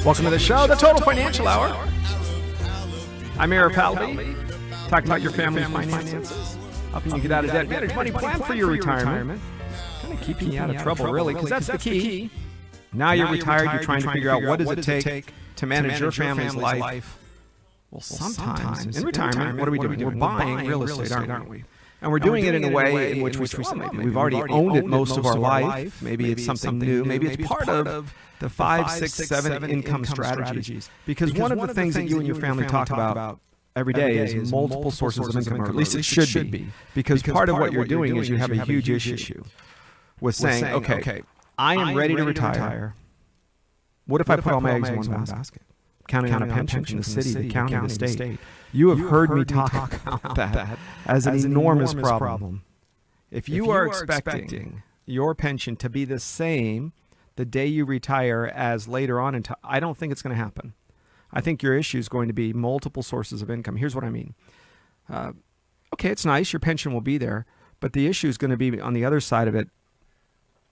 Welcome to the show, The Total Financial Hour. I'm Arif Halaby, talking about your family's finances, helping you get out of debt, manage money, plan for your retirement, kind of keeping you out of trouble, really, because that's the key. Now you're retired, you're trying to figure out what does it take to manage your family's life. Well, sometimes in retirement, what are we doing? We're buying real estate, aren't we? And we're doing it in a way in which we say, well, maybe we've already owned it most of our life. Maybe it's something new. Maybe it's part of the 5, 6, 7 income strategies. Because one of the things that you and your family talk about every day is multiple sources of income, or at least it should be. Because part of what you're doing is you have a huge issue with saying, okay, I am ready to retire. What if I put all my eggs in one basket? Counting on a pension from the city, the county, the state. You have heard me talk about that as an enormous problem. If you are expecting your pension to be the same the day you retire as later on in time, I don't think it's going to happen. I think your issue is going to be multiple sources of income. Here's what I mean. Okay, it's nice. Your pension will be there. But the issue is going to be on the other side of it.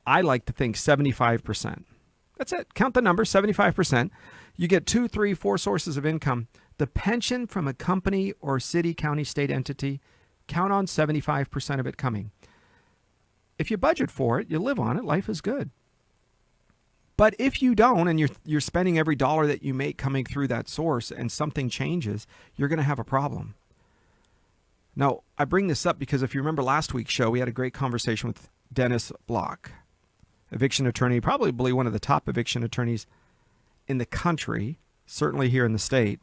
I like to think 75%. That's it. Count the number, 75%. You get 2, 3, 4 sources of income. The pension from a company or city, county, state entity, count on 75% of it coming. If you budget for it, you live on it, life is good. But if you don't, and you're spending every dollar that you make coming through that source, and something changes, you're going to have a problem. Now, I bring this up because if you remember last week's show, we had a great conversation with Dennis Block, eviction attorney, probably one of the top eviction attorneys in the country, certainly here in the state.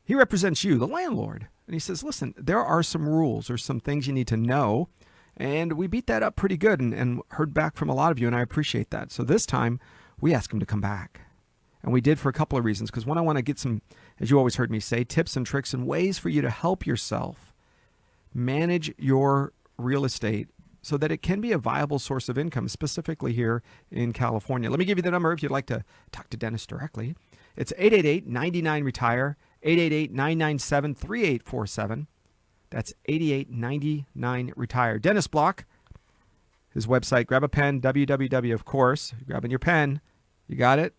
He represents you, the landlord. And he says, listen, there are some rules or some things you need to know. And we beat that up pretty good and heard back from a lot of you, and I appreciate that. So this time, we asked him to come back. And we did for a couple of reasons. Because one, I want to get some, as you always heard me say, tips and tricks and ways for you to help yourself manage your real estate so that it can be a viable source of income, specifically here in California. Let me give you the number if you'd like to talk to Dennis directly. It's 888-99-RETIRE, 888-997-3847. That's 8899-RETIRE. Dennis Block, his website, grab a pen, www, of course. You're grabbing your pen. You got it?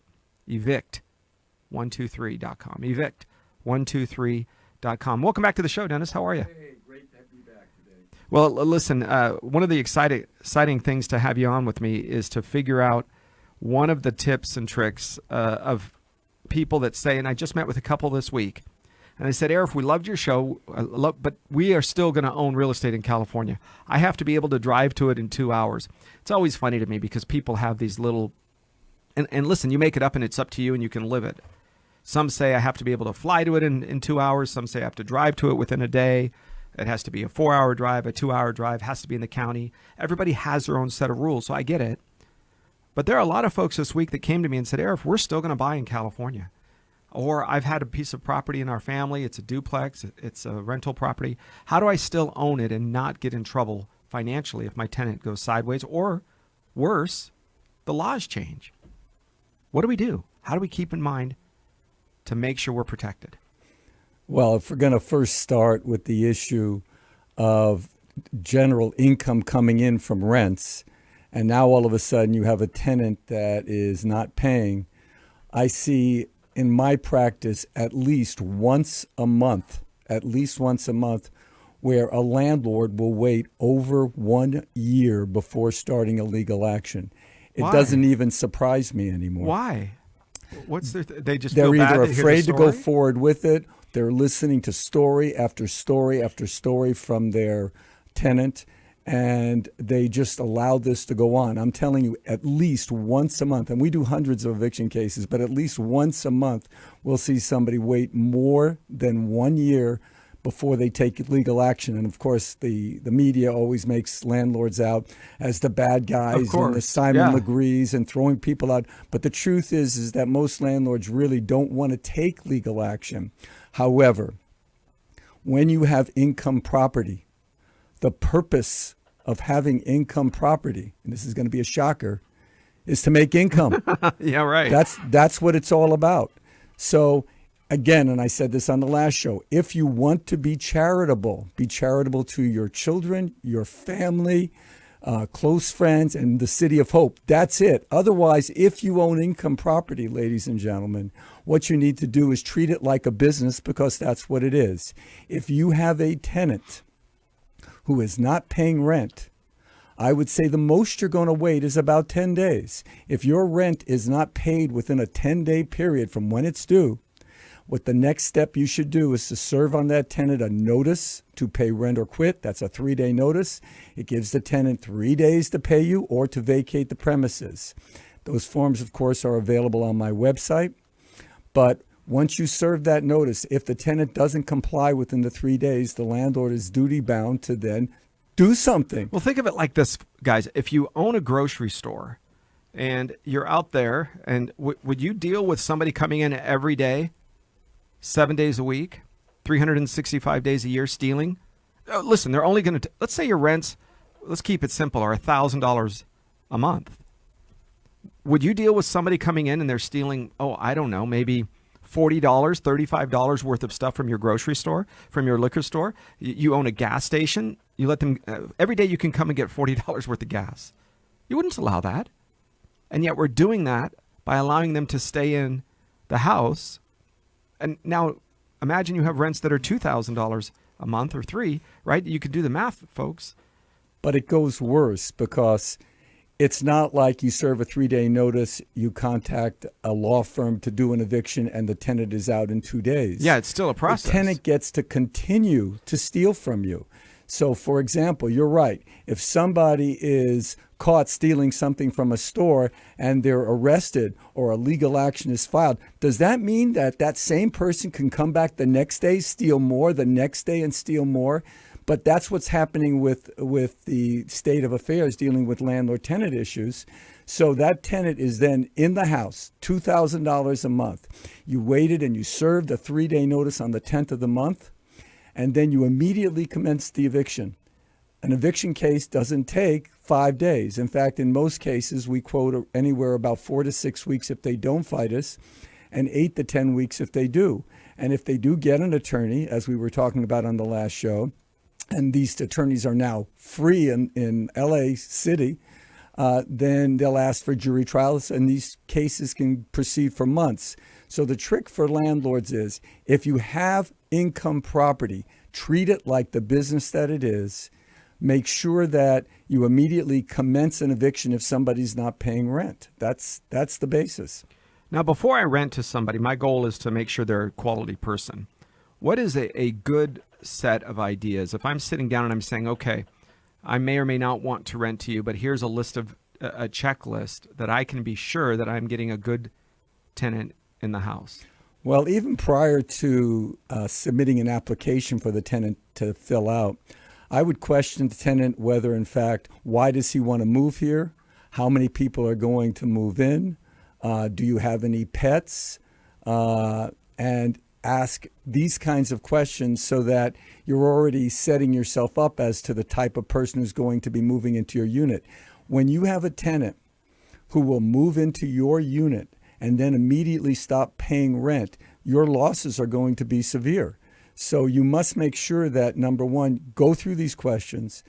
Evict123.com. Evict123.com. Welcome back to the show, Dennis. How are you? Hey, great to be back today. Well, listen, one of the exciting things to have you on with me is to figure out one of the tips and tricks of people that say, and I just met with a couple this week, and they said, Arif, we loved your show, but we are still going to own real estate in California. I have to be able to drive to it in 2 hours. It's always funny to me because people have these little, and listen, you make it up and it's up to you and you can live it. Some say I have to be able to fly to it in 2 hours. Some say I have to drive to it within a day. It has to be a 4-hour drive, a 2-hour drive, has to be in the county. Everybody has their own set of rules, so I get it. But there are a lot of folks this week that came to me and said, Arif, we're still going to buy in California. Or I've had a piece of property in our family. It's a duplex. It's a rental property. How do I still own it and not get in trouble financially if my tenant goes sideways? Or worse, the laws change. What do we do? How do we keep in mind to make sure we're protected? Well, if we're going to first start with the issue of general income coming in from rents, and now all of a sudden you have a tenant that is not paying, I see in my practice at least once a month, where a landlord will wait over 1 year before starting a legal action. It doesn't even surprise me anymore. Why? What's their they just They're feel bad either to hear afraid the to go story? forward with it. They're listening to story after story after story from their tenant, and they just allow this to go on. I'm telling you, at least once a month, and we do hundreds of eviction cases, but at least once a month, we'll see somebody wait more than 1 year before they take legal action. And of course, the media always makes landlords out as the bad guys and the Simon Legrees and throwing people out. But the truth is that most landlords really don't want to take legal action. However, when you have income property, the purpose of having income property, and this is going to be a shocker, is to make income. Yeah, right. That's what it's all about. So again, and I said this on the last show, if you want to be charitable to your children, your family, close friends, and the City of Hope. That's it. Otherwise, if you own income property, ladies and gentlemen, what you need to do is treat it like a business, because that's what it is. If you have a tenant who is not paying rent, I would say the most you're going to wait is about 10 days. If your rent is not paid within a 10-day period from when it's due, what the next step you should do is to serve on that tenant a notice to pay rent or quit. That's a 3-day notice. It gives the tenant 3 days to pay you or to vacate the premises. Those forms, of course, are available on my website. But once you serve that notice, if the tenant doesn't comply within the 3 days, the landlord is duty bound to then do something. Well, think of it like this, guys. If you own a grocery store and you're out there, and would you deal with somebody coming in every day, 7 days a week, 365 days a year, stealing? Listen, they're only going to, let's say your rents, let's keep it simple, are $1,000 a month. Would you deal with somebody coming in and they're stealing, I don't know, maybe $40, $35 worth of stuff from your grocery store, from your liquor store? You own a gas station. You let them, every day you can come and get $40 worth of gas. You wouldn't allow that. And yet we're doing that by allowing them to stay in the house. And now imagine you have rents that are $2,000 a month or $3,000, right? You can do the math, folks. But it goes worse, because it's not like you serve a 3-day notice, you contact a law firm to do an eviction, and the tenant is out in 2 days. Yeah, it's still a process. The tenant gets to continue to steal from you. So, for example, you're right. If somebody is caught stealing something from a store and they're arrested or a legal action is filed, does that mean that that same person can come back the next day, steal more, the next day and steal more? But that's what's happening with the state of affairs dealing with landlord-tenant issues. So that tenant is then in the house, $2,000 a month. You waited and you served a 3-day notice on the 10th of the month, and then you immediately commenced the eviction. An eviction case doesn't take 5 days. In fact, in most cases, we quote anywhere about 4 to 6 weeks if they don't fight us, and 8 to 10 weeks if they do. And if they do get an attorney, as we were talking about on the last show, and these attorneys are now free in LA City, then they'll ask for jury trials, and these cases can proceed for months. So the trick for landlords is, if you have income property, treat it like the business that it is. Make sure that you immediately commence an eviction if somebody's not paying rent. That's the basis. Now, before I rent to somebody, my goal is to make sure they're a quality person. What is a good set of ideas? If I'm sitting down and I'm saying, okay, I may or may not want to rent to you, but here's a list of a checklist that I can be sure that I'm getting a good tenant in the house. Well, even prior to submitting an application for the tenant to fill out, I would question the tenant whether, in fact, why does he want to move here? How many people are going to move in? Do you have any pets? And ask these kinds of questions so that you're already setting yourself up as to the type of person who's going to be moving into your unit. When you have a tenant who will move into your unit and then immediately stop paying rent, your losses are going to be severe. So you must make sure that, number one, go through these questions,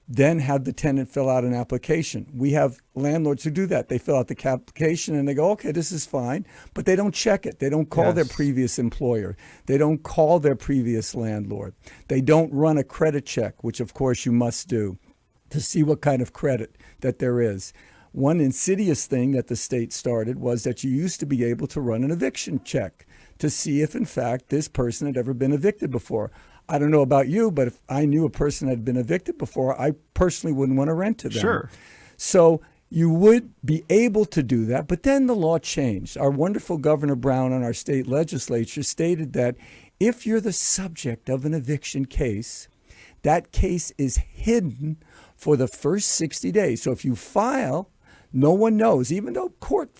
then have the tenant fill out an application. We have landlords who do that. They fill out the application and they go, okay, this is fine, but they don't check it. They don't call their previous employer. They don't call their previous landlord. They don't run a credit check, which of course you must do, to see what kind of credit that there is. One insidious thing that the state started was that you used to be able to run an eviction check to see if, in fact, this person had ever been evicted before. I don't know about you, but if I knew a person had been evicted before, I personally wouldn't want to rent to them. Sure. So you would be able to do that, but then the law changed. Our wonderful Governor Brown on our state legislature stated that if you're the subject of an eviction case, that case is hidden for the first 60 days. So if you file, no one knows, even though court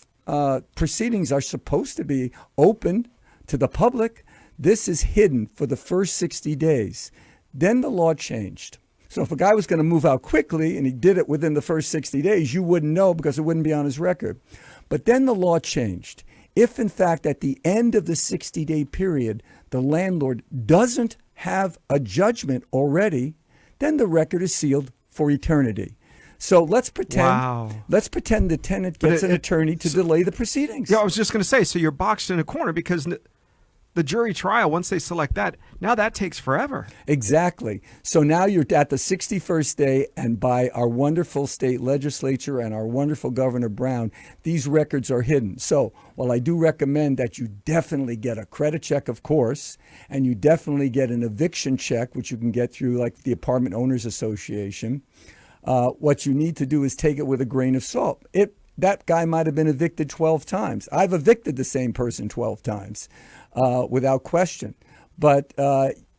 proceedings are supposed to be open to the public, this is hidden for the first 60 days. Then the law changed. So if a guy was going to move out quickly and he did it within the first 60 days, you wouldn't know because it wouldn't be on his record. But then the law changed. If, in fact, at the end of the 60-day period, the landlord doesn't have a judgment already, then the record is sealed for eternity. So let's pretend. Wow. Let's pretend the tenant gets an attorney to delay the proceedings. Yeah, I was just going to say, so you're boxed in a corner because the jury trial, once they select that, now that takes forever. Exactly. So now you're at the 61st day, and by our wonderful state legislature and our wonderful Governor Brown, these records are hidden. So while I do recommend that you definitely get a credit check, of course, and you definitely get an eviction check, which you can get through like the Apartment Owners Association, what you need to do is take it with a grain of salt. That guy might have been evicted 12 times. I've evicted the same person 12 times without question. But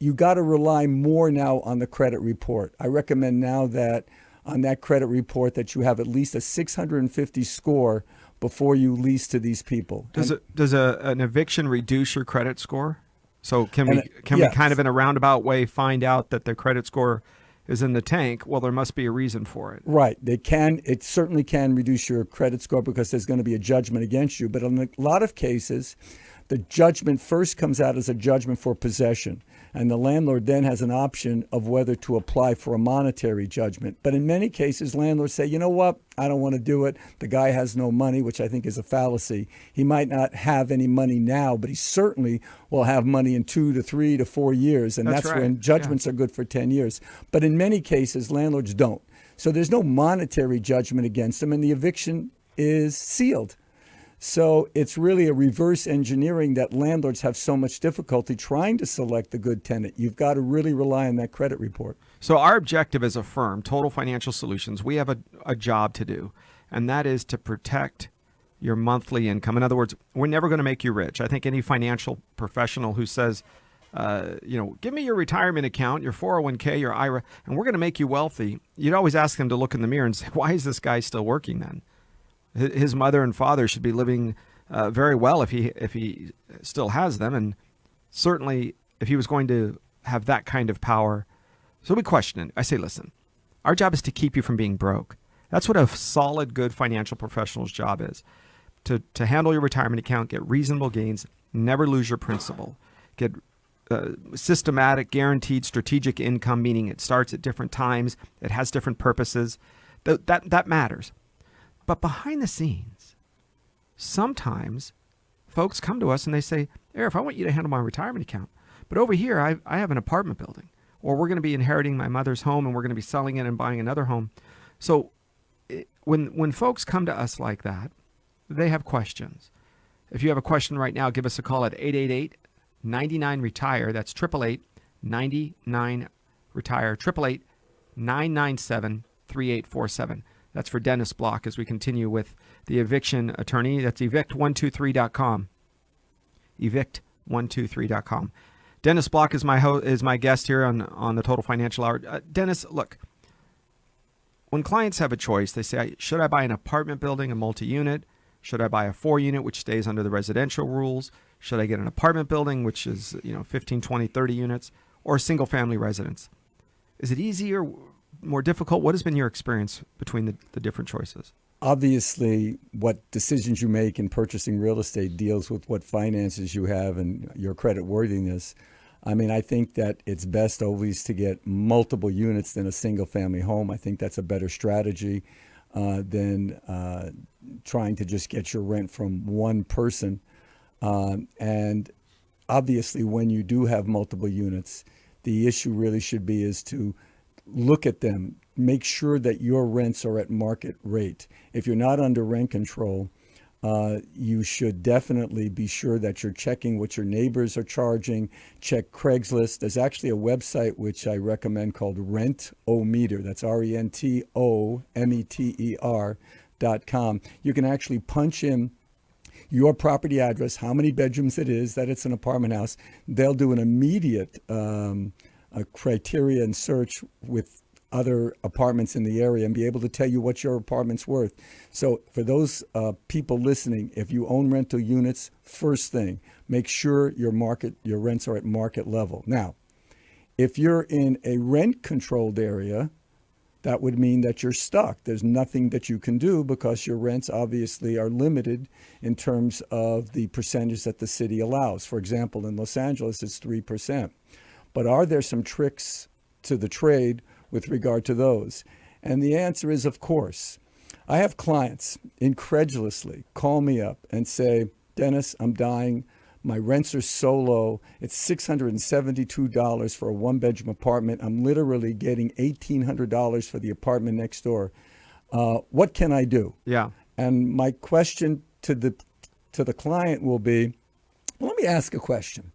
you got to rely more now on the credit report. I recommend now that on that credit report that you have at least a 650 score before you lease to these people. Does an eviction reduce your credit score? So can we yes. kind of in a roundabout way find out that their credit score is in the tank? Well, there must be a reason for it. Right. It certainly can reduce your credit score because there's going to be a judgment against you. But in a lot of cases, the judgment first comes out as a judgment for possession. And the landlord then has an option of whether to apply for a monetary judgment. But in many cases, landlords say, you know what? I don't want to do it. The guy has no money, which I think is a fallacy. He might not have any money now, but he certainly will have money in 2 to 3 to 4 years. And that's right. when judgments are good for 10 years. But in many cases, landlords don't. So there's no monetary judgment against them, and the eviction is sealed. So it's really a reverse engineering that landlords have so much difficulty trying to select the good tenant. You've got to really rely on that credit report. So our objective as a firm, Total Financial Solutions, we have a job to do, and that is to protect your monthly income. In other words, we're never going to make you rich. I think any financial professional who says, give me your retirement account, your 401k, your IRA, and we're going to make you wealthy, you'd always ask them to look in the mirror and say, why is this guy still working then? His mother and father should be living very well if he still has them, and certainly if he was going to have that kind of power. So we question it. I say, listen, our job is to keep you from being broke. That's what a solid, good financial professional's job is, to handle your retirement account, get reasonable gains, never lose your principal, get systematic, guaranteed, strategic income, meaning it starts at different times, it has different purposes. That matters. But behind the scenes, sometimes folks come to us and they say, Arif, I want you to handle my retirement account. But over here, I have an apartment building, or we're going to be inheriting my mother's home and we're going to be selling it and buying another home. So when folks come to us like that, they have questions. If you have a question right now, give us a call at 888-99-RETIRE. That's 888-99-RETIRE, 888-997-3847. That's for Dennis Block as we continue with the eviction attorney. That's evict123.com. Evict123.com. Dennis Block is my guest here on the Total Financial Hour. Dennis, look, when clients have a choice, they say, should I buy an apartment building, a multi-unit? Should I buy a 4-unit, which stays under the residential rules? Should I get an apartment building, which is 15, 20, 30 units, or a single-family residence? Is it easier, more difficult? What has been your experience between the different choices? Obviously, what decisions you make in purchasing real estate deals with what finances you have and your credit worthiness. I mean, I think that it's best always to get multiple units than a single family home. I think that's a better strategy than trying to just get your rent from one person. And obviously, when you do have multiple units, the issue really should be is to look at them, make sure that your rents are at market rate. If you're not under rent control, you should definitely be sure that you're checking what your neighbors are charging. Check Craigslist. There's actually a website which I recommend called Rentometer. That's RENTOMETER.com. You can actually punch in your property address, how many bedrooms it is, that it's an apartment house. They'll do an immediate criteria and search with other apartments in the area and be able to tell you what your apartment's worth. So for those people listening, if you own rental units, first thing, make sure your rents are at market level. Now, if you're in a rent-controlled area, that would mean that you're stuck. There's nothing that you can do because your rents obviously are limited in terms of the percentage that the city allows. For example, in Los Angeles, it's 3%. But are there some tricks to the trade with regard to those? And the answer is, of course. I have clients incredulously call me up and say, Dennis, I'm dying. My rents are so low. It's $672 for a one-bedroom apartment. I'm literally getting $1,800 for the apartment next door. What can I do? Yeah. And my question to the client will be, well, let me ask a question.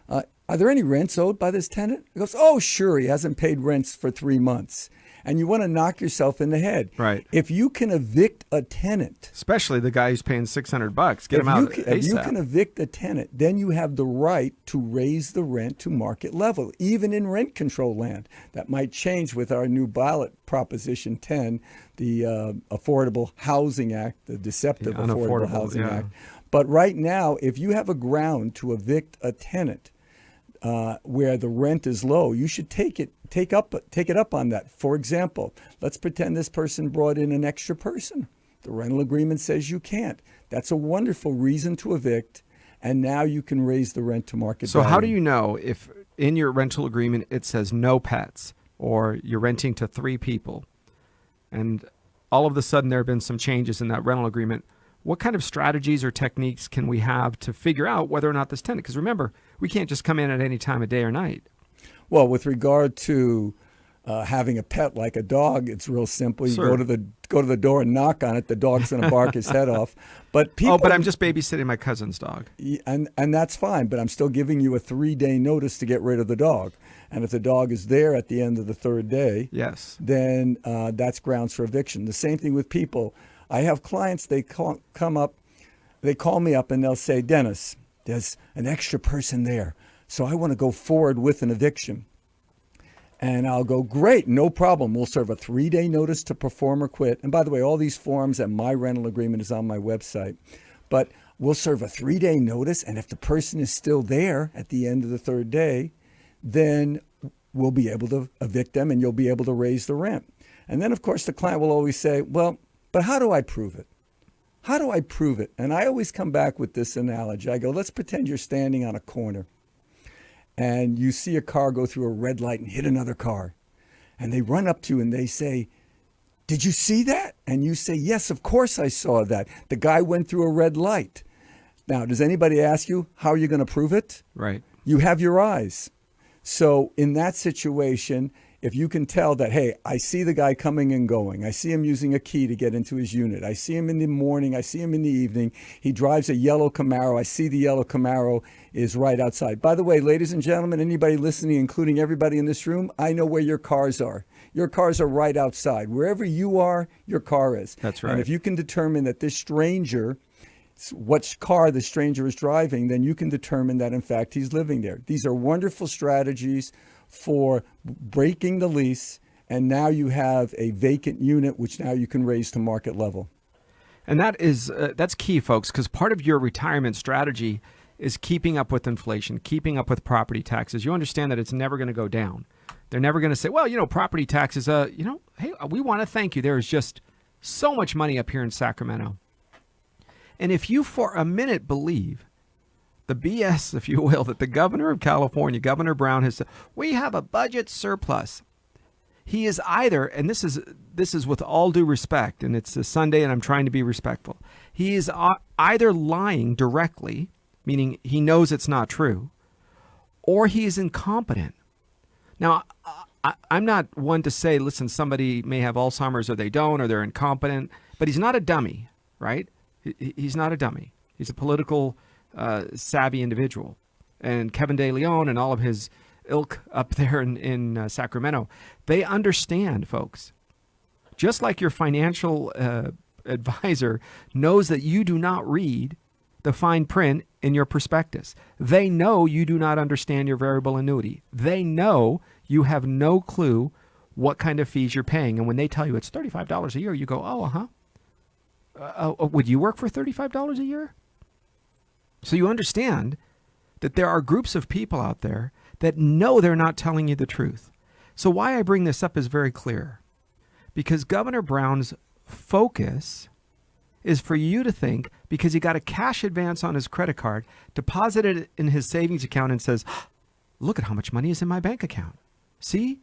Are there any rents owed by this tenant? He goes, oh, sure, he hasn't paid rents for 3 months. And you want to knock yourself in the head. Right. If you can evict a tenant, especially the guy who's paying $600, get him out ASAP. If you can evict a tenant, then you have the right to raise the rent to market level, even in rent control land. That might change with our new ballot, Proposition 10, the Affordable Housing Act, the deceptive Affordable Housing Act. But right now, if you have a ground to evict a tenant where the rent is low, you should take it up on that. For example, let's pretend this person brought in an extra person. The rental agreement says you can't. That's a wonderful reason to evict, and now you can raise the rent to market value. So how do you know if in your rental agreement it says no pets, or you're renting to 3 people, and all of a sudden there have been some changes in that rental agreement? What kind of strategies or techniques can we have to figure out whether or not this tenant, because remember, we can't just come in at any time of day or night. Well, with regard to having a pet like a dog, it's real simple. You go to the door and knock on it. The dog's going to bark his head off. But people, but I'm just babysitting my cousin's dog. And that's fine, but I'm still giving you a 3-day notice to get rid of the dog. And if the dog is there at the end of the 3rd day, yes, then that's grounds for eviction. The same thing with people. I have clients, they call me up and they'll say, Dennis, there's an extra person there, so I want to go forward with an eviction. And I'll go, great, no problem. We'll serve a 3-day notice to perform or quit. And by the way, all these forms and my rental agreement is on my website. But we'll serve a 3-day notice, and if the person is still there at the end of the 3rd day, then we'll be able to evict them and you'll be able to raise the rent. And then, of course, the client will always say, well, but how do I prove it? How do I prove it? And I always come back with this analogy. I go, let's pretend you're standing on a corner and you see a car go through a red light and hit another car. And they run up to you and they say, did you see that? And you say, yes, of course I saw that. The guy went through a red light. Now, does anybody ask you, how are you going to prove it? Right. You have your eyes. So in that situation, if you can tell that, hey, I see the guy coming and going. I see him using a key to get into his unit. I see him in the morning. I see him in the evening. He drives a yellow Camaro. I see the yellow Camaro is right outside. By the way, ladies and gentlemen, anybody listening, including everybody in this room, I know where your cars are. Your cars are right outside. Wherever you are, your car is. That's right. And if you can determine that this stranger, what car the stranger is driving, then you can determine that, in fact, he's living there. These are wonderful strategies for breaking the lease, and now you have a vacant unit, which now you can raise to market level. And that's key, folks, because part of your retirement strategy is keeping up with inflation, keeping up with property taxes. You understand that it's never going to go down. They're never going to say, well, property taxes, hey, we want to thank you. There is just so much money up here in Sacramento. And if you for a minute believe the BS, if you will, that the governor of California, Governor Brown, has said, we have a budget surplus. He is either, and this is with all due respect, and it's a Sunday and I'm trying to be respectful. He is either lying directly, meaning he knows it's not true, or he is incompetent. Now, I'm not one to say, listen, somebody may have Alzheimer's or they don't, or they're incompetent, but he's not a dummy, right? He's not a dummy. He's a political savvy individual. And Kevin De Leon and all of his ilk up there in Sacramento, they understand, folks. Just like your financial advisor knows that you do not read the fine print in your prospectus. They know you do not understand your variable annuity. They know you have no clue what kind of fees you're paying. And when they tell you it's $35 a year, you go, oh, uh-huh. Would you work for $35 a year? So you understand that there are groups of people out there that know they're not telling you the truth. So why I bring this up is very clear. Because Governor Brown's focus is for you to think, because he got a cash advance on his credit card, deposited it in his savings account and says, look at how much money is in my bank account. See,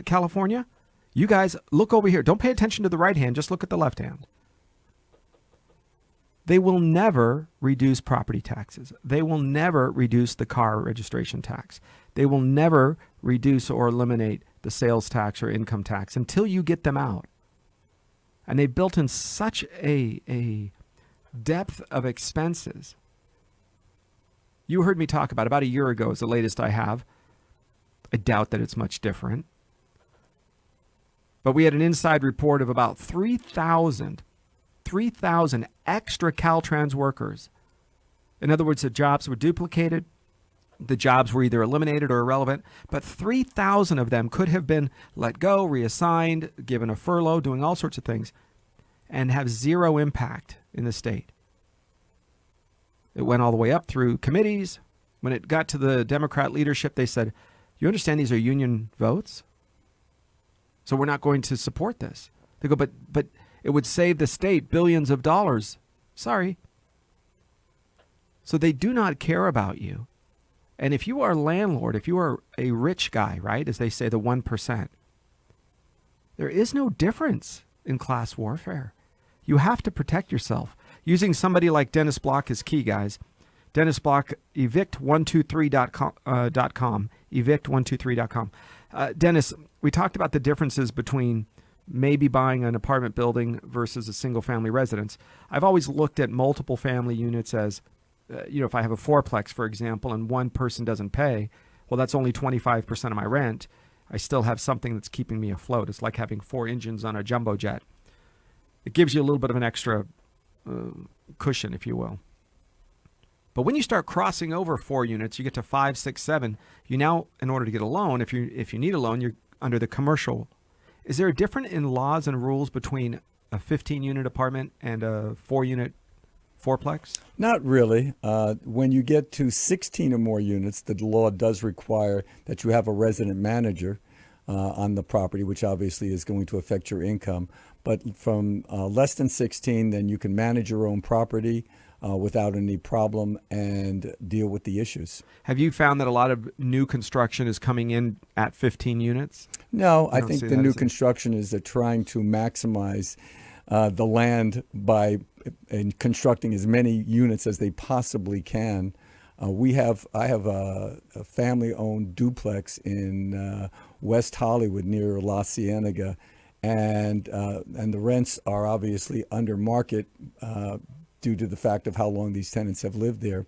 California, You guys, look over here. Don't pay attention to the right hand. Just look at the left hand. They will never reduce property taxes. They will never reduce the car registration tax. They will never reduce or eliminate the sales tax or income tax until you get them out. And they've built in such a depth of expenses. You heard me talk about a year ago is the latest I have. I doubt that it's much different. But we had an inside report of about 3,000 extra Caltrans workers. In other words, the jobs were duplicated. The jobs were either eliminated or irrelevant, but 3,000 of them could have been let go, reassigned, given a furlough, doing all sorts of things, and have zero impact in the state. It went all the way up through committees. When it got to the Democrat leadership, they said, you understand these are union votes? So we're not going to support this. They go, but it would save the state billions of dollars. Sorry. So they do not care about you. And if you are a landlord, if you are a rich guy, right, as they say, the 1%, there is no difference in class warfare. You have to protect yourself. Using somebody like Dennis Block is key, guys. Dennis Block, evict123.com, evict123.com. Dennis, we talked about the differences between maybe buying an apartment building versus a single-family residence. I've always looked at multiple family units as, if I have a fourplex, for example, and one person doesn't pay, well, that's only 25% of my rent. I still have something that's keeping me afloat. It's like having 4 engines on a jumbo jet. It gives you a little bit of an extra cushion, if you will. But when you start crossing over 4 units, you get to 5, 6, 7. You now, in order to get a loan, if you need a loan, you're under the commercial. Is there a difference in laws and rules between a 15-unit apartment and a 4-unit fourplex? Not really. When you get to 16 or more units, the law does require that you have a resident manager on the property, which obviously is going to affect your income. But from less than 16, then you can manage your own property without any problem and deal with the issues. Have you found that a lot of new construction is coming in at 15 units? No, I think the new construction is they're trying to maximize the land by constructing as many units as they possibly can. I have a family-owned duplex in West Hollywood near La Cienega, and the rents are obviously under market due to the fact of how long these tenants have lived there.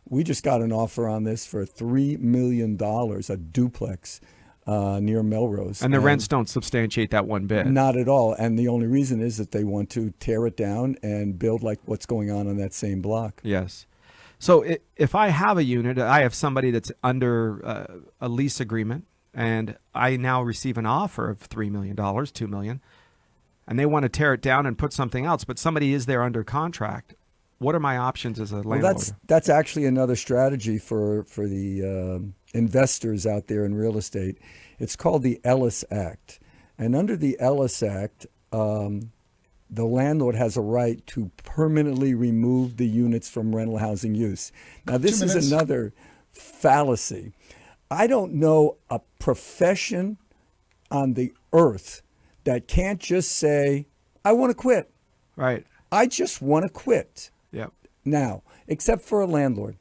We just got an offer on this for $3 million, a duplex near Melrose. And the rents don't substantiate that one bit. Not at all. And the only reason is that they want to tear it down and build like what's going on that same block. Yes. So if I have a unit, I have somebody that's under a lease agreement, and I now receive an offer of $3 million, $2 million, and they want to tear it down and put something else, but somebody is there under contract. What are my options as a landlord? Well, that's actually another strategy for the investors out there in real estate. It's called the Ellis Act. And under the Ellis Act, the landlord has a right to permanently remove the units from rental housing use. Now, this is another fallacy. I don't know a profession on the earth that can't just say, I want to quit. Right. I just want to quit. Yep. Now, except for a landlord.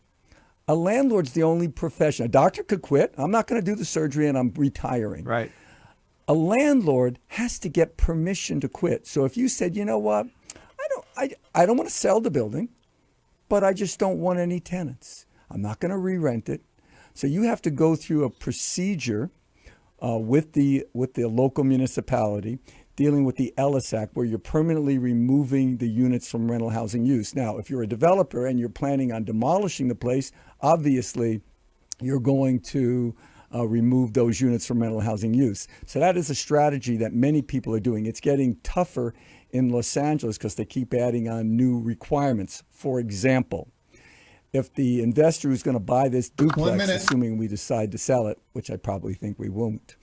A landlord's the only profession. A doctor could quit. I'm not going to do the surgery and I'm retiring. Right. A landlord has to get permission to quit. So if you said, you know what, I don't want to sell the building, but I just don't want any tenants. I'm not going to re-rent it. So you have to go through a procedure with the local municipality dealing with the Ellis Act, where you're permanently removing the units from rental housing use. Now, if you're a developer and you're planning on demolishing the place, obviously you're going to remove those units from rental housing use. So that is a strategy that many people are doing. It's getting tougher in Los Angeles because they keep adding on new requirements. For example, if the investor who's going to buy this duplex, assuming we decide to sell it, which I probably think we won't,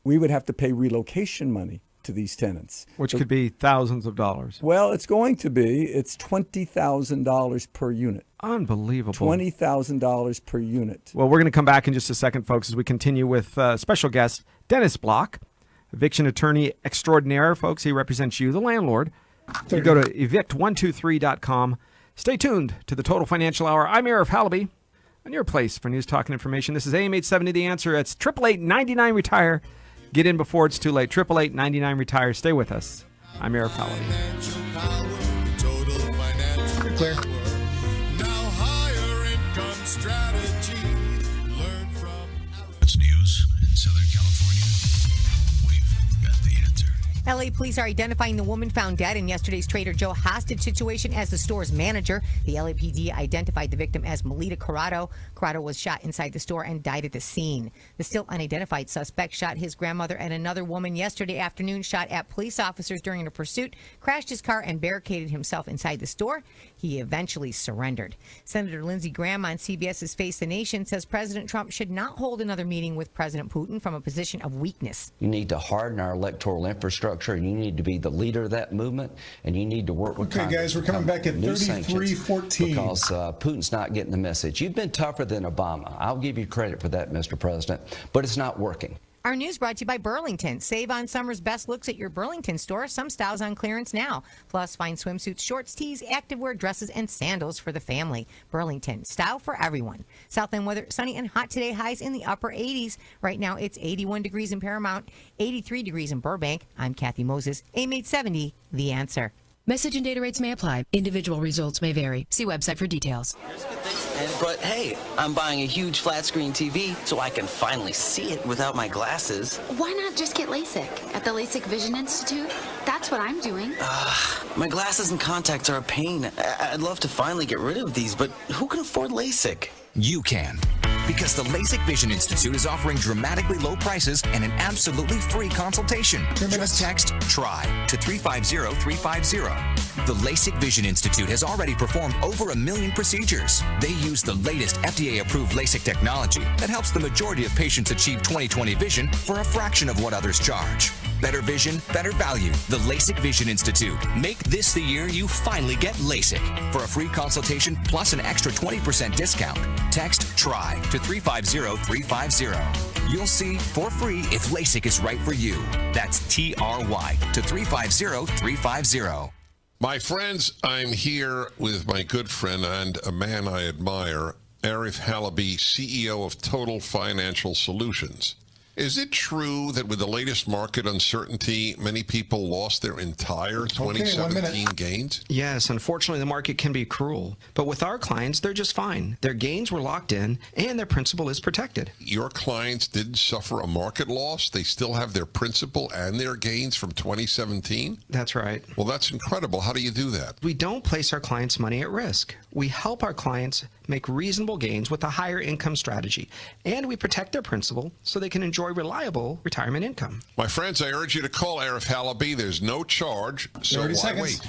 we would have to pay relocation money to these tenants. Which could be thousands of dollars. Well, it's $20,000 per unit. Unbelievable. $20,000 per unit. Well, we're going to come back in just a second, folks, as we continue with special guest Dennis Block. eviction attorney extraordinaire, folks. He represents you, the landlord. You go to evict123.com. Stay tuned to the Total Financial Hour. I'm Arif Halaby, on your place for news, talk, and information. This is AM 870 The Answer. It's 888-99-RETIRE. Get in before it's too late. 888-99-RETIRE. Stay with us. I'm Arif Halaby. You're clear. It's news in Southern California. We've got the answer. LA police are identifying the woman found dead in yesterday's Trader Joe hostage situation as the store's manager. The LAPD identified the victim as Melita Corrado. Corrado was shot inside the store and died at the scene. The still unidentified suspect shot his grandmother and another woman yesterday afternoon, shot at police officers during a pursuit, crashed his car, and barricaded himself inside the store. He eventually surrendered. Senator Lindsey Graham on CBS's Face the Nation says President Trump should not hold another meeting with President Putin from a position of weakness. You need to harden our electoral infrastructure, and you need to be the leader of that movement, and you need to work with Okay, guys, we're coming back at 33-14. Because Putin's not getting the message. You've been tougher than Obama. I'll give you credit for that, Mr. President, but it's not working. Our news brought to you by Burlington. Save on summer's best looks at your Burlington store. Some styles on clearance now. Plus, find swimsuits, shorts, tees, activewear, dresses, and sandals for the family. Burlington, style for everyone. Southland weather, sunny and hot today. Highs in the upper 80s. Right now, it's 81 degrees in Paramount, 83 degrees in Burbank. I'm Kathy Moses, AM 870, The Answer. Message and data rates may apply. Individual results may vary. See website for details. But hey, I'm buying a huge flat screen TV so I can finally see it without my glasses. Why not just get LASIK at the LASIK Vision Institute? That's what I'm doing. My glasses and contacts are a pain. I'd love to finally get rid of these, but who can afford LASIK? You can. Because the LASIK Vision Institute is offering dramatically low prices and an absolutely free consultation. Just text TRY to 350-350. The LASIK Vision Institute has already performed over 1 million procedures. They use the latest FDA-approved LASIK technology that helps the majority of patients achieve 20/20 vision for a fraction of what others charge. Better vision, better value. The LASIK Vision Institute. Make this the year you finally get LASIK. For a free consultation plus an extra 20% discount, text TRY to 350-350. You'll see for free if LASIK is right for you. That's TRY to 350-350. My friends, I'm here with my good friend and a man I admire, Arif Halaby, CEO of Total Financial Solutions. Is it true that with the latest market uncertainty, many people lost their entire 2017 gains? Yes, unfortunately, the market can be cruel. But with our clients, they're just fine. Their gains were locked in, and their principal is protected. Your clients didn't suffer a market loss? They still have their principal and their gains from 2017? That's right. Well, that's incredible. How do you do that? We don't place our clients' money at risk. We help our clients make reasonable gains with a higher income strategy, and we protect their principal so they can enjoy reliable retirement income. My friends, I urge you to call Arif Halaby. There's no charge, so why wait?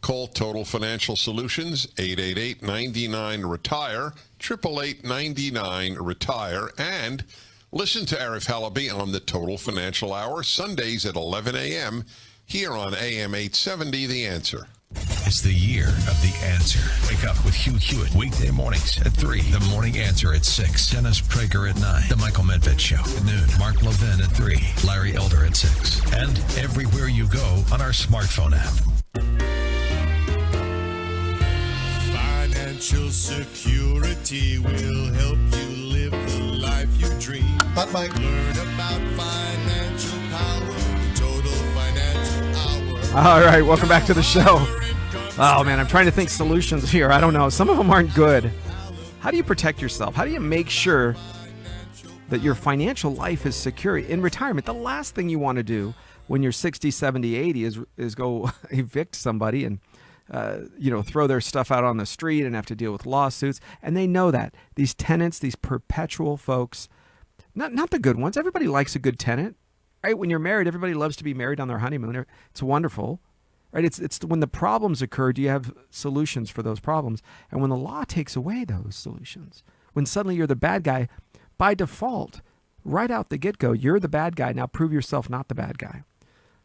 Call Total Financial Solutions, 888-99-RETIRE, 888-99-RETIRE, and listen to Arif Halaby on the Total Financial Hour, Sundays at 11 a.m., here on AM 870, The Answer. It's the year of The Answer. Wake up with Hugh Hewitt. Weekday mornings at 3. The Morning Answer at 6. Dennis Prager at 9. The Michael Medved Show at noon. Mark Levin at 3. Larry Elder at 6. And everywhere you go on our smartphone app. Financial security will help you live the life you dream. Hot mic. Learn about financial power. Total Financial Hour. All right, welcome back to the show. Oh, man, I'm trying to think solutions here. I don't know. Some of them aren't good. How do you protect yourself? How do you make sure that your financial life is secure in retirement? The last thing you want to do when you're 60, 70, 80 is go evict somebody and throw their stuff out on the street and have to deal with lawsuits. And they know that. These tenants, these perpetual folks, not the good ones. Everybody likes a good tenant, right? When you're married, everybody loves to be married on their honeymoon. It's wonderful, right? It's when the problems occur, do you have solutions for those problems? And when the law takes away those solutions, when suddenly you're the bad guy, by default, right out the get-go, you're the bad guy. Now prove yourself not the bad guy.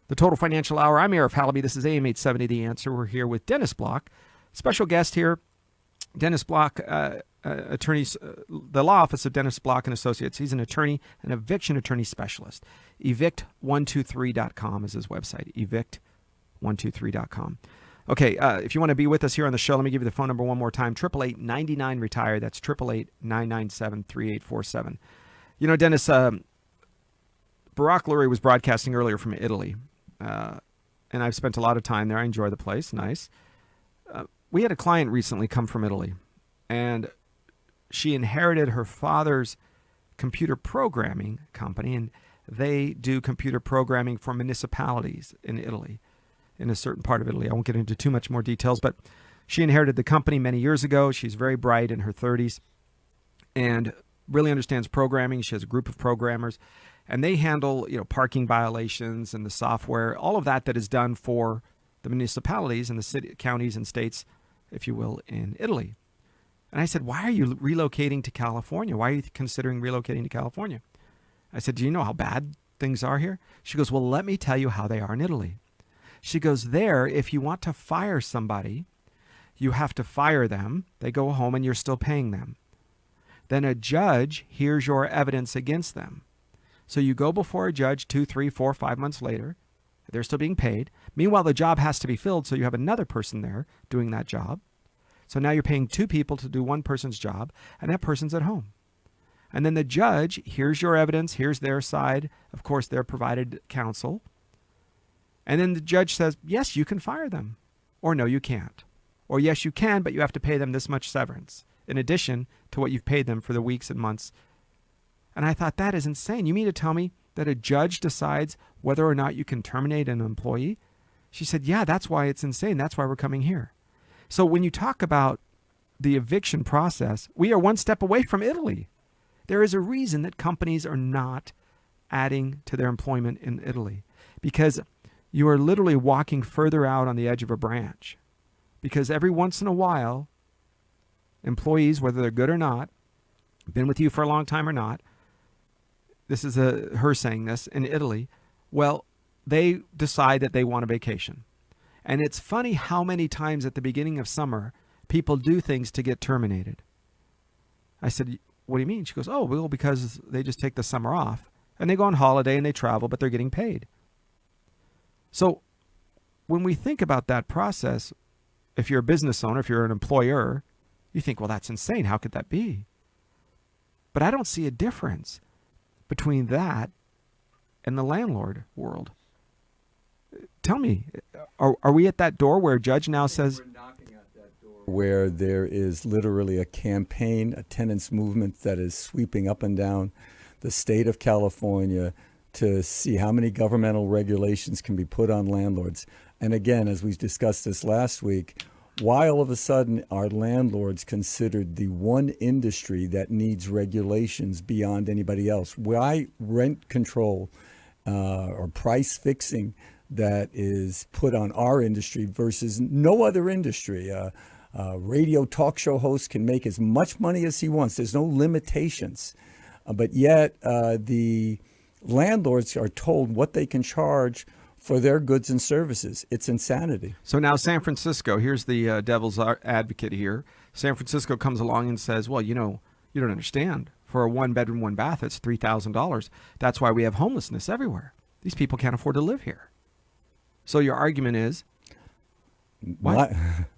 The Total Financial Hour. I'm Arif Halaby. This is AM 870, The Answer. We're here with Dennis Block, special guest here. Dennis Block, attorneys, the law office of Dennis Block and Associates. He's an attorney, an eviction attorney specialist. Evict123.com is his website. Evict123.com. Okay, if you want to be with us here on the show, let me give you the phone number one more time. 888-99-RETIRE. That's 888-997-3847. You know, Dennis, Barack Lurie was broadcasting earlier from Italy, and I've spent a lot of time there. I enjoy the place. Nice. We had a client recently come from Italy, and she inherited her father's computer programming company, and they do computer programming for municipalities in Italy, in a certain part of Italy. I won't get into too much more details, but she inherited the company many years ago. She's very bright, in her 30s, and really understands programming. She has a group of programmers, and they handle, parking violations and the software, all of that is done for the municipalities and the city, counties and states, if you will, in Italy. And I said, why are you relocating to California? Why are you considering relocating to California? I said, do you know how bad things are here? She goes, well, let me tell you how they are in Italy. She goes, there, if you want to fire somebody, you have to fire them. They go home and you're still paying them. Then a judge hears your evidence against them. So you go before a judge 2, 3, 4, 5 months later. They're still being paid. Meanwhile, the job has to be filled, so you have another person there doing that job. So now you're paying 2 people to do one person's job, and that person's at home. And then the judge hears your evidence, hears their side. Of course, they're provided counsel. And then the judge says, yes, you can fire them. Or no, you can't. Or yes, you can, but you have to pay them this much severance, in addition to what you've paid them for the weeks and months. And I thought, that is insane. You mean to tell me that a judge decides whether or not you can terminate an employee? She said, yeah, that's why it's insane. That's why we're coming here. So when you talk about the eviction process, we are one step away from Italy. There is a reason that companies are not adding to their employment in Italy, because you are literally walking further out on the edge of a branch. Because every once in a while, employees, whether they're good or not, been with you for a long time or not, this is her saying this, in Italy, well, they decide that they want a vacation. And it's funny how many times at the beginning of summer, people do things to get terminated. I said, what do you mean? She goes, oh, well, because they just take the summer off. And they go on holiday and they travel, but they're getting paid. So when we think about that process, if you're a business owner, if you're an employer, you think, well, that's insane. How could that be? But I don't see a difference between that and the landlord world. Tell me, are we at that door where a judge now says... We're knocking at that door where there is literally a campaign, a tenants movement that is sweeping up and down the state of California to see how many governmental regulations can be put on landlords. And again, as we discussed this last week, why all of a sudden are landlords considered the one industry that needs regulations beyond anybody else? Why rent control or price fixing that is put on our industry versus no other industry? Radio talk show host can make as much money as he wants. There's no limitations. But yet the landlords are told what they can charge for their goods and services. It's insanity. So now San Francisco, here's the devil's advocate here. San Francisco comes along and says, well, you don't understand. For a 1-bedroom, 1-bath, it's $3,000. That's why we have homelessness everywhere. These people can't afford to live here. So your argument is, what?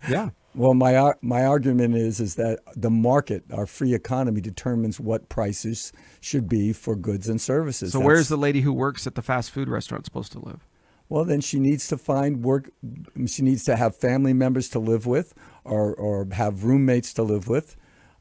Yeah. Well, my argument is that the market, our free economy, determines what prices should be for goods and services. So where's the lady who works at the fast food restaurant supposed to live? Well, then she needs to find work. She needs to have family members to live with, or have roommates to live with.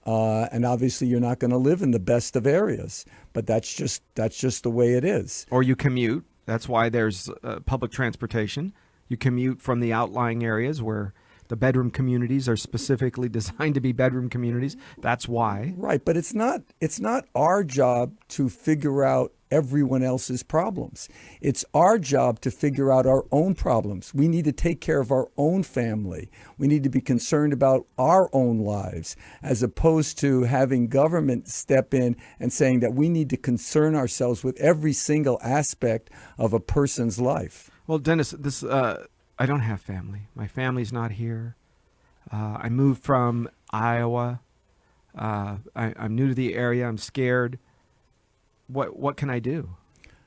And obviously, you're not going to live in the best of areas. But that's just the way it is. Or you commute. That's why there's public transportation. You commute from the outlying areas where the bedroom communities are specifically designed to be bedroom communities. That's why. Right, but it's not our job to figure out everyone else's problems. It's our job to figure out our own problems. We need to take care of our own family. We need to be concerned about our own lives, as opposed to having government step in and saying that we need to concern ourselves with every single aspect of a person's life. Well, Dennis, this I don't have family. My family's not here. I moved from Iowa. I'm new to the area. I'm scared. What can I do?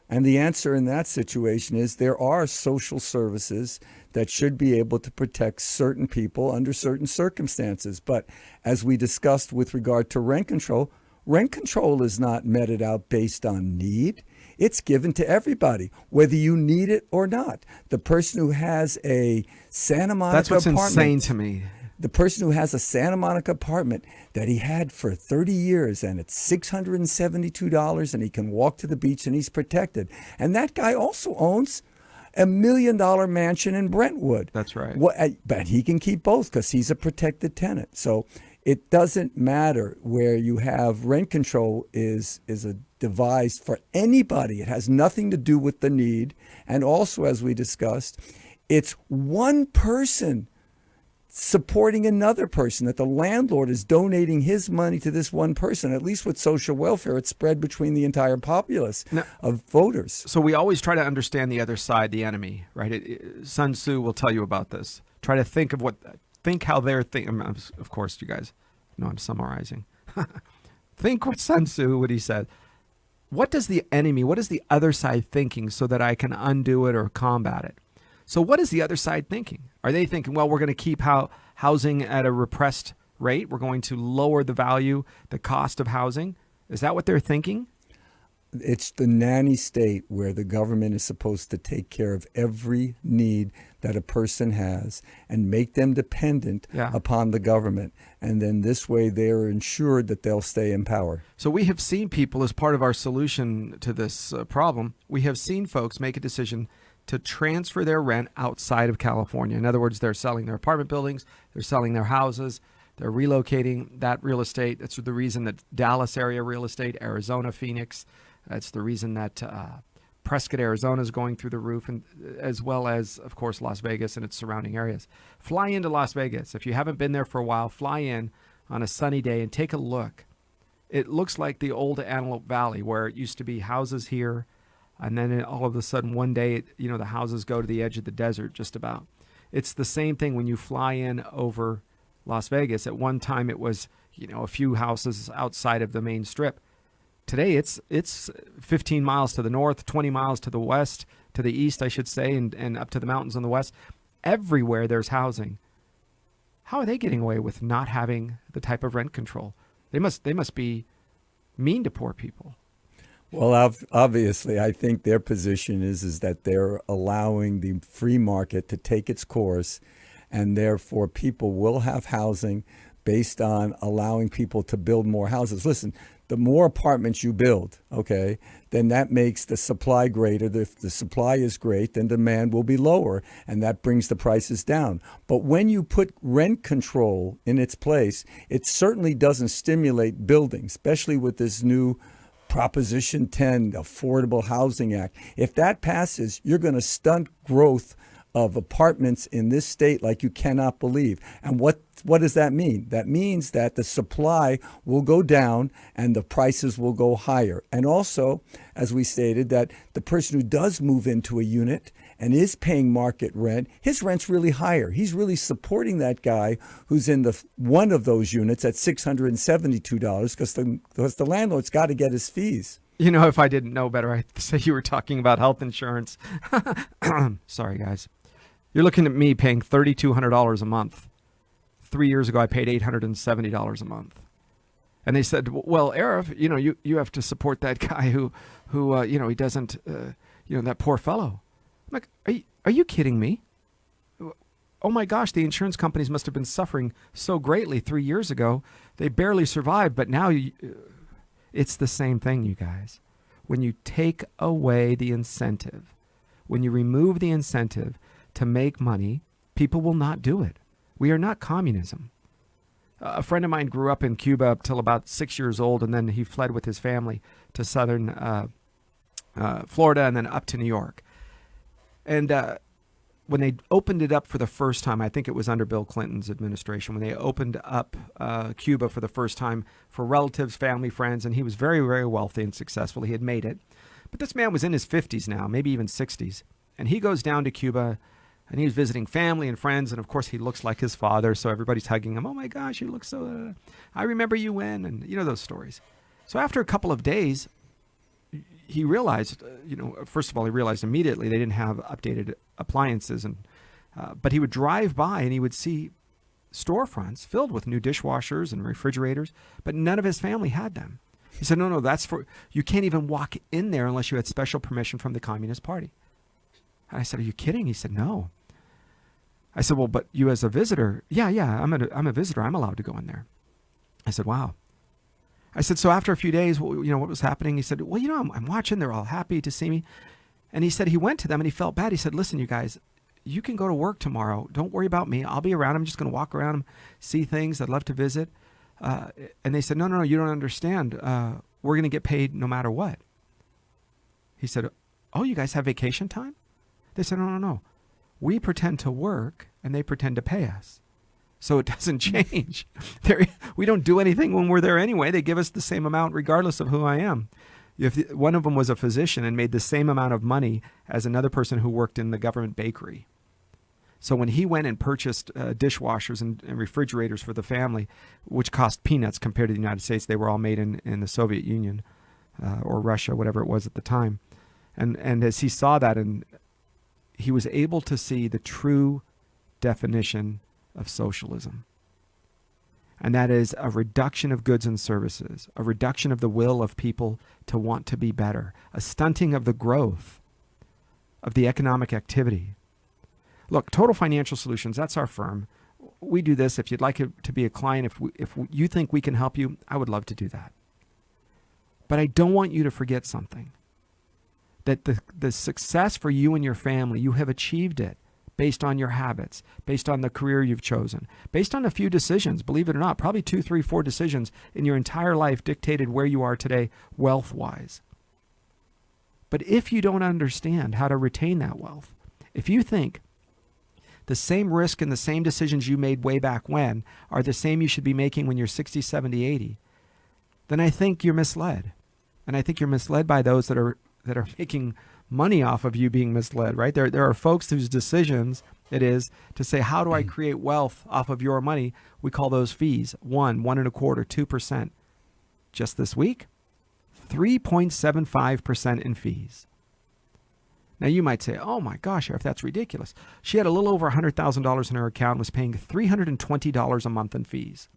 And the answer in that situation is there are social services that should be able to protect certain people under certain circumstances. But as we discussed with regard to rent control is not meted out based on need. It's given to everybody, whether you need it or not. The person who has a Santa Monica That's what's apartment, insane to me. the person who has a Santa Monica apartment that he had for 30 years and it's $672 and he can walk to the beach and he's protected. And that guy also owns $1 million mansion in Brentwood. That's right. But he can keep both because he's a protected tenant. So it doesn't matter where you have rent control is a device for anybody. It has nothing to do with the need. And also, as we discussed, it's one person supporting another person, that the landlord is donating his money to this one person. At least with social welfare, it's spread between the entire populace of voters. So we always try to understand the other side, the enemy, right? Sun Tzu will tell you about this. Try to think how they're thinking. Of course, you guys know I'm summarizing. Think what Sun Tzu, what he said. What does the enemy, what is the other side thinking so that I can undo it or combat it? So what is the other side thinking? Are they thinking, well, we're going to keep housing at a repressed rate? We're going to lower the value, the cost of housing? Is that what they're thinking? It's the nanny state where the government is supposed to take care of every need that a person has and make them dependent upon the government. And then this way they're ensured that they'll stay in power. So we have seen people, as part of our solution to this problem, we have seen folks make a decision to transfer their rent outside of California. In other words, they're selling their apartment buildings, they're selling their houses, they're relocating that real estate. That's the reason that Dallas area real estate, Arizona, Phoenix, that's the reason that Prescott, Arizona is going through the roof, and as well as, of course, Las Vegas and its surrounding areas. Fly into Las Vegas. If you haven't been there for a while, fly in on a sunny day and take a look. It looks like the old Antelope Valley, where it used to be houses here, and then all of a sudden one day, the houses go to the edge of the desert just about. It's the same thing when you fly in over Las Vegas. At one time it was, a few houses outside of the main strip. Today it's 15 miles to the north, 20 miles to the west, to the east, I should say, and up to the mountains on the west. Everywhere there's housing. How are they getting away with not having the type of rent control? They must be mean to poor people. Well, obviously, I think their position is that they're allowing the free market to take its course, and therefore people will have housing based on allowing people to build more houses. Listen, the more apartments you build, okay, then that makes the supply greater. If the supply is great, then demand will be lower, and that brings the prices down. But when you put rent control in its place, it certainly doesn't stimulate building, especially with this new Proposition 10, Affordable Housing Act. If that passes, you're going to stunt growth of apartments in this state like you cannot believe. And what does that mean? That means that the supply will go down and the prices will go higher. And also, as we stated, that the person who does move into a unit and is paying market rent, his rent's really higher. He's really supporting that guy who's in one of those units at $672 because the landlord's got to get his fees. If I didn't know better, I'd say you were talking about health insurance. Sorry, guys. You're looking at me paying $3,200 a month. 3 years ago, I paid $870 a month. And they said, well, Arif, you have to support that guy who he doesn't, that poor fellow. I'm like, are you kidding me? Oh my gosh, the insurance companies must have been suffering so greatly 3 years ago. They barely survived, but now it's the same thing, you guys. When you take away the incentive, when you remove the incentive to make money, people will not do it. We are not communism. A friend of mine grew up in Cuba up till about 6 years old, and then he fled with his family to southern Florida and then up to New York. And when they opened it up for the first time, I think it was under Bill Clinton's administration, when they opened up Cuba for the first time for relatives, family, friends, and he was very, very wealthy and successful. He had made it. But this man was in his 50s now, maybe even 60s. And he goes down to Cuba And he was visiting family and friends, and of course he looks like his father, so everybody's hugging him. Oh my gosh, you look so, I remember you when, and you know those stories. So after a couple of days, he realized, first of all, he realized immediately they didn't have updated appliances, but he would drive by and he would see storefronts filled with new dishwashers and refrigerators, but none of his family had them. He said, no, that's you can't even walk in there unless you had special permission from the Communist Party. And I said, are you kidding? He said, no. I said, well, but you as a visitor, yeah, I'm a visitor. I'm allowed to go in there. I said, wow. I said, so after a few days, what was happening? He said, well, I'm watching. They're all happy to see me. And he said he went to them and he felt bad. He said, listen, you guys, you can go to work tomorrow. Don't worry about me. I'll be around. I'm just going to walk around and see things. I'd love to visit. And they said, no, you don't understand. We're going to get paid no matter what. He said, oh, you guys have vacation time? They said, no. We pretend to work and they pretend to pay us. So it doesn't change. We don't do anything when we're there anyway. They give us the same amount regardless of who I am. If one of them was a physician and made the same amount of money as another person who worked in the government bakery. So when he went and purchased dishwashers and refrigerators for the family, which cost peanuts compared to the United States, they were all made in the Soviet Union or Russia, whatever it was at the time. And as he saw that, and he was able to see the true definition of socialism. And that is a reduction of goods and services, a reduction of the will of people to want to be better, a stunting of the growth of the economic activity. Look, Total Financial Solutions, that's our firm. We do this. If you'd like to be a client, if you think we can help you, I would love to do that. But I don't want you to forget something. That the success for you and your family, you have achieved it based on your habits, based on the career you've chosen, based on a few decisions, believe it or not, probably 2, 3, 4 decisions in your entire life dictated where you are today wealth-wise. But if you don't understand how to retain that wealth, if you think the same risk and the same decisions you made way back when are the same you should be making when you're 60, 70, 80, then I think you're misled. And I think you're misled by those that are making money off of you being misled, right? There are folks whose decisions it is to say, how do I create wealth off of your money? We call those fees. 1, 1.25%, 2%. Just this week, 3.75% in fees. Now you might say, oh my gosh, Arif, that's ridiculous. She had a little over $100,000 in her account and was paying $320 a month in fees.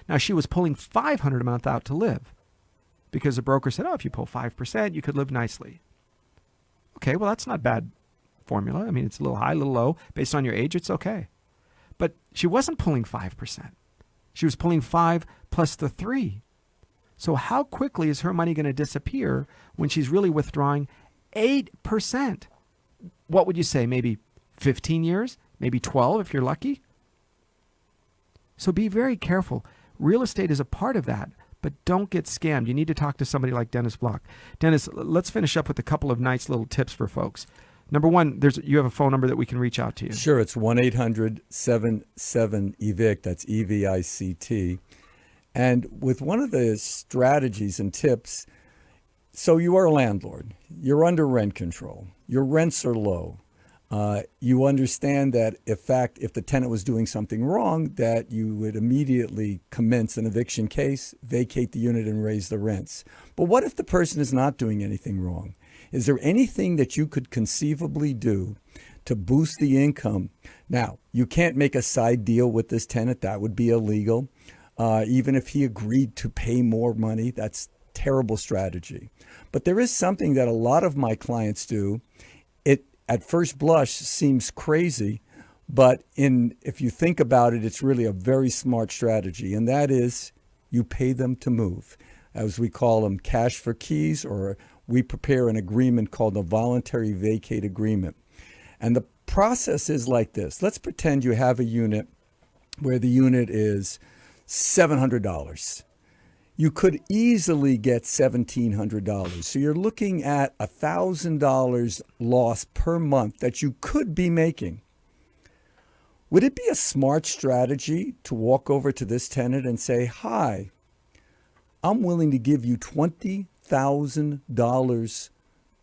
Now she was pulling $500 a month out to live because the broker said, oh, if you pull 5%, you could live nicely. Okay, well, that's not bad formula. I mean, it's a little high, a little low. Based on your age, it's okay. But she wasn't pulling 5%. She was pulling 5 plus the 3. So how quickly is her money going to disappear when she's really withdrawing 8%? What would you say? Maybe 15 years? Maybe 12 if you're lucky? So be very careful. Real estate is a part of that. But don't get scammed. You need to talk to somebody like Dennis Block. Dennis, let's finish up with a couple of nice little tips for folks. Number one, you have a phone number that we can reach out to you. Sure, it's 1-800-77-EVICT. That's EVICT. And with one of the strategies and tips, so you are a landlord. You're under rent control. Your rents are low. You understand that, in fact, if the tenant was doing something wrong, that you would immediately commence an eviction case, vacate the unit, and raise the rents. But what if the person is not doing anything wrong? Is there anything that you could conceivably do to boost the income? Now, you can't make a side deal with this tenant. That would be illegal. Even if he agreed to pay more money, that's terrible strategy. But there is something that a lot of my clients do. It at first blush seems crazy, but if you think about it, it's really a very smart strategy, and that is you pay them to move. As we call them, cash for keys, or we prepare an agreement called a voluntary vacate agreement. And the process is like this. Let's pretend you have a unit where the unit is $700. You could easily get $1,700. So you're looking at $1,000 loss per month that you could be making. Would it be a smart strategy to walk over to this tenant and say, hi, I'm willing to give you $20,000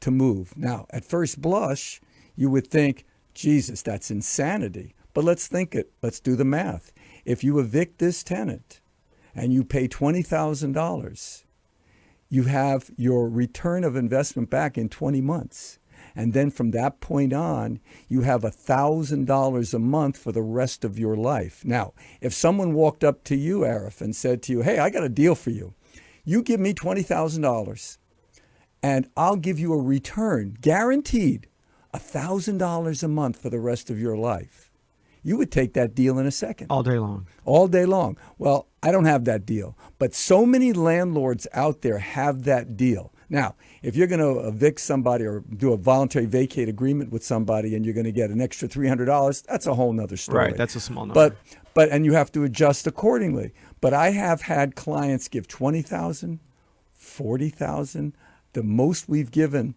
to move? Now, at first blush, you would think Jesus, that's insanity. But let's do the math. If you evict this tenant and you pay $20,000, you have your return of investment back in 20 months. And then from that point on, you have $1,000 a month for the rest of your life. Now, if someone walked up to you, Arif, and said to you, hey, I got a deal for you. You give me $20,000 and I'll give you a return, guaranteed, $1,000 a month for the rest of your life. You would take that deal in a second. All day long. All day long. Well, I don't have that deal. But so many landlords out there have that deal. Now, if you're going to evict somebody or do a voluntary vacate agreement with somebody and you're going to get an extra $300, that's a whole nother story. Right, that's a small number. And you have to adjust accordingly. But I have had clients give $20,000, $40,000. The most we've given,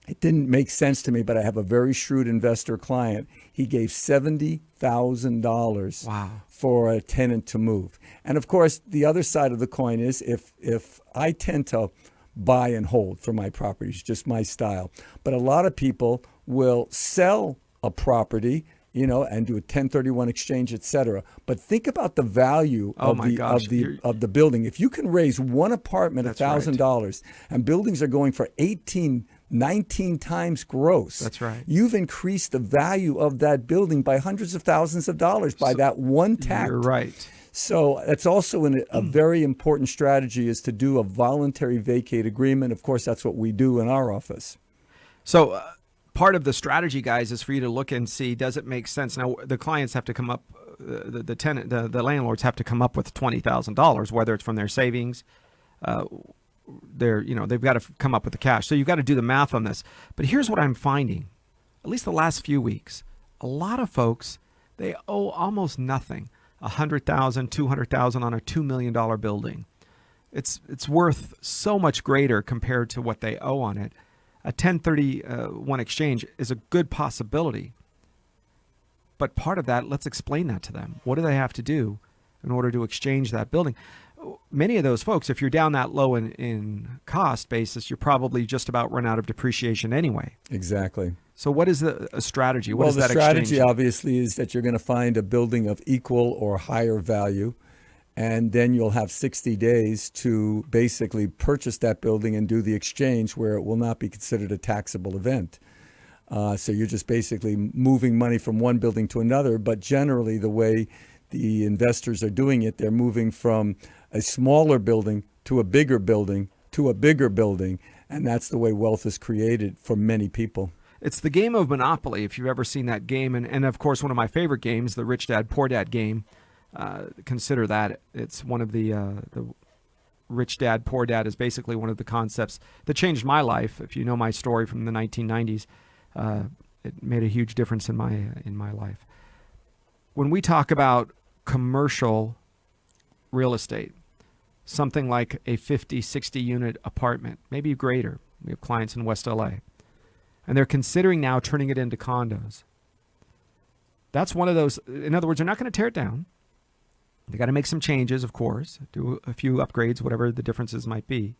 it didn't make sense to me, but I have a very shrewd investor client. He gave $70,000 for a tenant to move. And of course, the other side of the coin is if I tend to buy and hold for my properties, just my style. But a lot of people will sell a property, and do a 1031 exchange, et cetera. But think about the value of the building. If you can raise one apartment $1,000 and buildings are going for 18, 19 times gross. That's right. You've increased the value of that building by hundreds of thousands of dollars by that one tact. You're right. So that's also a very important strategy, is to do a voluntary vacate agreement. Of course, that's what we do in our office. So part of the strategy, guys, is for you to look and see, does it make sense? Now, the clients have to come up, the landlords have to come up with $20,000, whether it's from their savings. They've got to come up with the cash. So you've got to do the math on this. But here's what I'm finding, at least the last few weeks. A lot of folks, they owe almost nothing. $100,000, $200,000 on a $2 million building. It's worth so much greater compared to what they owe on it. A 1031 exchange is a good possibility. But part of that, let's explain that to them. What do they have to do in order to exchange that building? Many of those folks, if you're down that low in cost basis, you're probably just about run out of depreciation anyway. Exactly. So what is a strategy? What is the that strategy exchange? obviously is that you're going to find a building of equal or higher value, and then you'll have 60 days to basically purchase that building and do the exchange, where it will not be considered a taxable event. So you're just basically moving money from one building to another. But generally, the way the investors are doing it, they're moving from a smaller building to a bigger building to a bigger building. And that's the way wealth is created for many people. It's the game of Monopoly, if you've ever seen that game. And of course, one of my favorite games, the Rich Dad, Poor Dad game. Consider that. It's one of the Rich Dad, Poor Dad is basically one of the concepts that changed my life. If you know my story from the 1990s, it made a huge difference in my life. When we talk about commercial real estate, something like a 50, 60 unit apartment, maybe greater. We have clients in West LA. And they're considering now turning it into condos. That's one of those, in other words, they're not going to tear it down. They got to make some changes, of course, do a few upgrades, whatever the differences might be.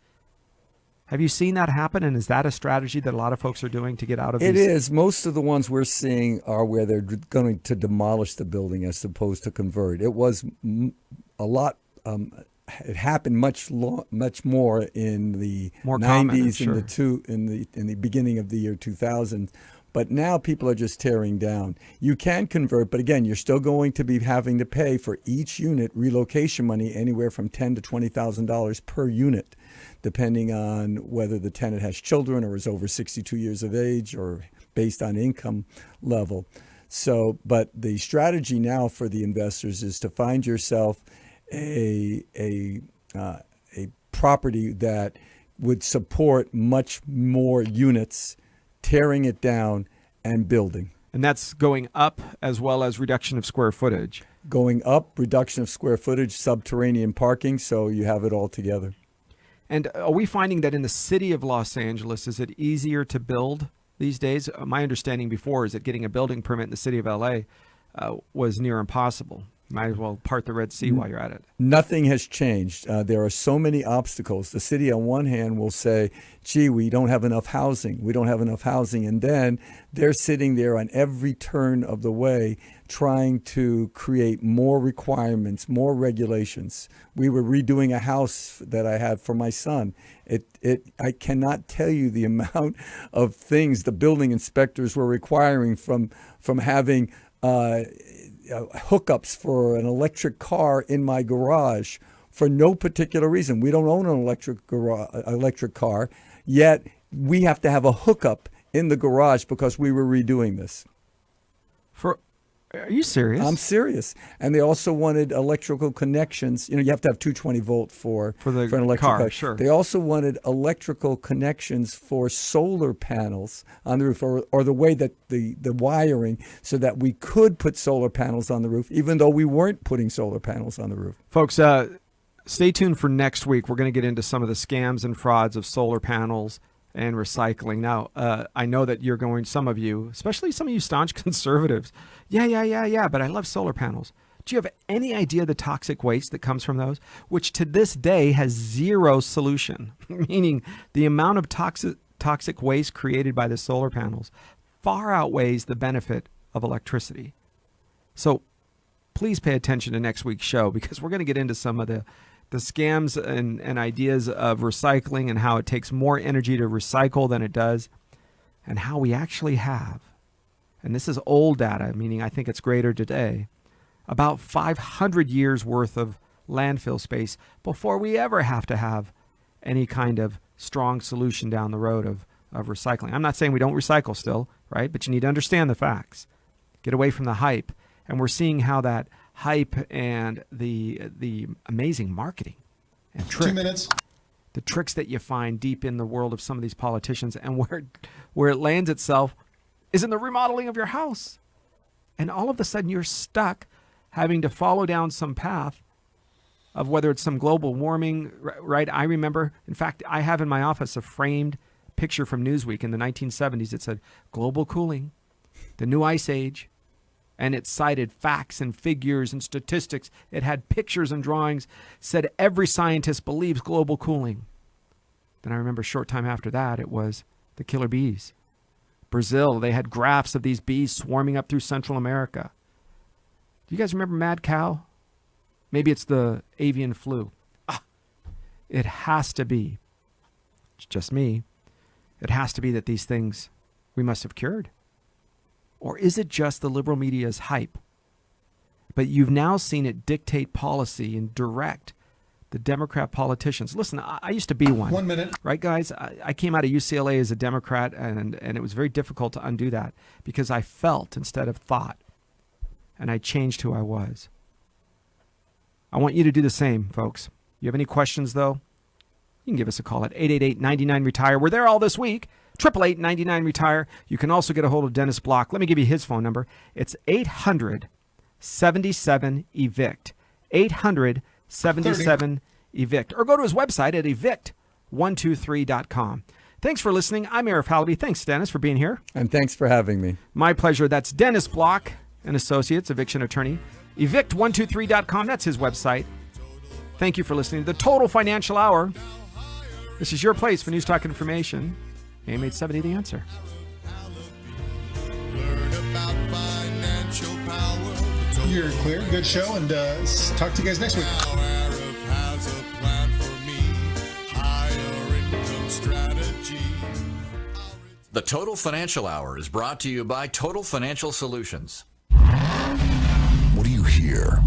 Have you seen that happen? And is that a strategy that a lot of folks are doing to get out of these? It is. Most of the ones we're seeing are where they're going to demolish the building as opposed to convert. It was a lot. It happened much more in the 90s, sure. in the beginning of the year 2000. But now people are just tearing down. You can convert, but again, you're still going to be having to pay for each unit relocation money, anywhere from $10,000 to $20,000 per unit, depending on whether the tenant has children or is over 62 years of age, or based on income level. So, but the strategy now for the investors is to find yourself a property that would support much more units, tearing it down and building. And that's going up as well as reduction of square footage. Going up, reduction of square footage, subterranean parking, so you have it all together. And are we finding that in the city of Los Angeles, is it easier to build these days? My understanding before is that getting a building permit in the city of LA was near impossible. Might as well part the Red Sea while you're at it. Nothing has changed. There are so many obstacles. The city on one hand will say, gee, we don't have enough housing. We don't have enough housing. And then they're sitting there on every turn of the way trying to create more requirements, more regulations. We were redoing a house that I had for my son. I cannot tell you the amount of things the building inspectors were requiring from having hookups for an electric car in my garage for no particular reason. We don't own an electric car, yet we have to have a hookup in the garage because we were redoing this. Are you serious? I'm serious. And they also wanted electrical connections. You have to have 220 volt for an electric car. Sure. They also wanted electrical connections for solar panels on the roof, or the way that the wiring, so that we could put solar panels on the roof, even though we weren't putting solar panels on the roof. Folks, stay tuned for next week. We're going to get into some of the scams and frauds of solar panels and recycling. Now, I know that you're going, some of you, especially some of you staunch conservatives, yeah, but I love solar panels. Do you have any idea the toxic waste that comes from those, which to this day has zero solution? Meaning the amount of toxic waste created by the solar panels far outweighs the benefit of electricity. So please pay attention to next week's show, because we're going to get into some of the scams and ideas of recycling, and how it takes more energy to recycle than it does, and how we actually have, and this is old data, meaning I think it's greater today, about 500 years worth of landfill space before we ever have to have any kind of strong solution down the road of recycling. I'm not saying we don't recycle still, right? But you need to understand the facts. Get away from the hype. And we're seeing how that hype and the amazing marketing and tricks, 2 minutes, the tricks that you find deep in the world of some of these politicians, and where it lands itself is in the remodeling of your house. And all of a sudden you're stuck having to follow down some path of whether it's some global warming, right? I remember, in fact, I have in my office a framed picture from Newsweek in the 1970s. It said, global cooling, the new ice age. And it cited facts and figures and statistics. It had pictures and drawings, said every scientist believes global cooling. Then I remember a short time after that, it was the killer bees. Brazil, they had graphs of these bees swarming up through Central America. Do you guys remember mad cow? Maybe it's the avian flu. It has to be, it's just me, it has to be that these things we must have cured. Or is it just the liberal media's hype? But you've now seen it dictate policy and direct the Democrat politicians. Listen, I used to be one. 1 minute. Right, guys? I came out of UCLA as a Democrat, and it was very difficult to undo that because I felt instead of thought, and I changed who I was. I want you to do the same, folks. You have any questions, though? You can give us a call at 888-99-RETIRE. We're there all this week. 888-99-RETIRE. You can also get a hold of Dennis Block. Let me give you his phone number. It's 800-77-EVICT. 800-77-EVICT. Or go to his website at evict123.com. Thanks for listening. I'm Arif Halaby. Thanks, Dennis, for being here. And thanks for having me. My pleasure. That's Dennis Block and Associates, eviction attorney. Evict123.com. That's his website. Thank you for listening to the Total Financial Hour. This is your place for news, talk, and information. AM 870, The Answer. You're clear. Good show, and talk to you guys next week. The Total Financial Hour is brought to you by Total Financial Solutions. What do you hear?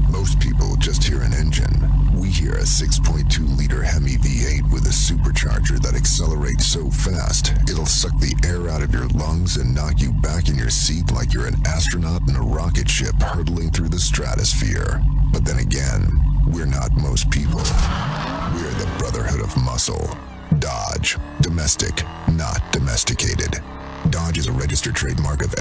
Most people just hear an engine. We hear a 6.2-liter Hemi V8 with a supercharger that accelerates so fast, it'll suck the air out of your lungs and knock you back in your seat like you're an astronaut in a rocket ship hurtling through the stratosphere. But then again, we're not most people. We're the Brotherhood of Muscle. Dodge. Domestic, not domesticated. Dodge is a registered trademark of